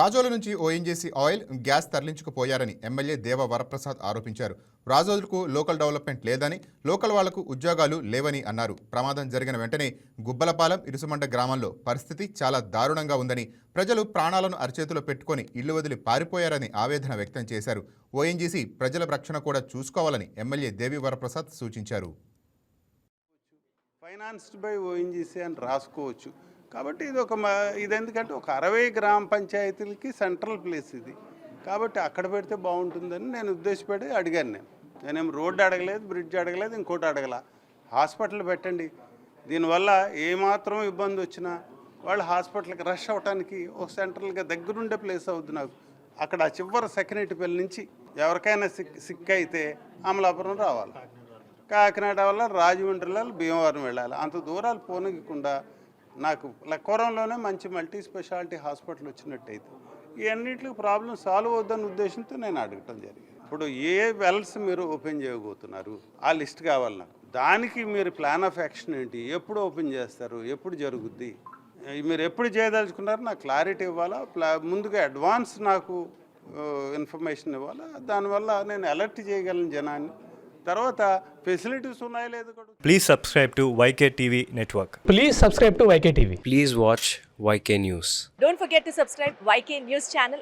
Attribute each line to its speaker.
Speaker 1: రాజోలు నుంచి ONGC oil, gas తరలించుకుపోయారని MLA దేవ వరప్రసాద్ ఆరోపించారు. రాజోలుకు లోకల్ డెవలప్మెంట్ లేదని, లోకల్ వాళ్లకు ఉద్యోగాలు లేవని అన్నారు. ప్రమాదం జరిగిన వెంటనే గుబ్బలపాలెం, ఇరుసుమండ గ్రామంలో పరిస్థితి చాలా దారుణంగా ఉందని, ప్రజలు ప్రాణాలను అరచేతిలో పెట్టుకొని ఇళ్లు వదిలి పారిపోయారని ఆవేదన వ్యక్తం చేశారు. ఓఎన్జీసీ ప్రజల రక్షణ కూడా చూసుకోవాలని ఎమ్మెల్యే దేవి వరప్రసాద్ సూచించారు.
Speaker 2: ఫైనాన్స్డ్ బై ఓఎన్జీసీ అని రాసుకోవచ్చు. కాబట్టి ఇది ఎందుకంటే ఒక 60 గ్రామ పంచాయతీలకి సెంట్రల్ ప్లేస్ ఇది. కాబట్టి అక్కడ పెడితే బాగుంటుందని నేను ఉద్దేశపడి అడిగాను. నేనేం రోడ్డు అడగలేదు, బ్రిడ్జ్ అడగలేదు, ఇంకోటి అడగల. హాస్పిటల్ పెట్టండి. దీనివల్ల ఏమాత్రం ఇబ్బంది వచ్చినా వాళ్ళు హాస్పిటల్కి రష్ అవ్వడానికి ఒక సెంట్రల్గా దగ్గరుండే ప్లేస్ అవుతుంది. నాకు అక్కడ చివరి సెక్రటరీపల్లి నుంచి ఎవరికైనా సిక్ అయితే అమలాపురం రావాలి, కాకినాడ వల్ల రాజమండ్రిలో భీమవరం వెళ్ళాలి. అంత దూరాలు పోనీయకుండా నాకు లక్కవరంలోనే మంచి మల్టీ స్పెషాలిటీ హాస్పిటల్ వచ్చినట్టయితే ఈ అన్నింటికి ప్రాబ్లం సాల్వ్ అవుద్దన్న ఉద్దేశంతో నేను అడగటం జరిగింది. ఇప్పుడు ఏ వెల్స్ మీరు ఓపెన్ చేయబోతున్నారు ఆ లిస్ట్ కావాలి నాకు. దానికి మీరు ప్లాన్ ఆఫ్ యాక్షన్ ఏంటి, ఎప్పుడు ఓపెన్ చేస్తారు, ఎప్పుడు జరుగుద్ది, మీరు ఎప్పుడు చేయదలుచుకున్నారు నాకు క్లారిటీ ఇవ్వాలా. ముందుగా అడ్వాన్స్ నాకు ఇన్ఫర్మేషన్ ఇవ్వాలా. దానివల్ల నేను అలర్ట్ చేయగలను జనాన్ని. తర్వాత ఫెసిలిటీస్ ఉన్నాయో లేదో కూడా.
Speaker 3: Please subscribe to YK TV Network.
Speaker 4: Please subscribe to YK TV.
Speaker 5: Please watch YK News.
Speaker 6: Don't forget to subscribe YK News channel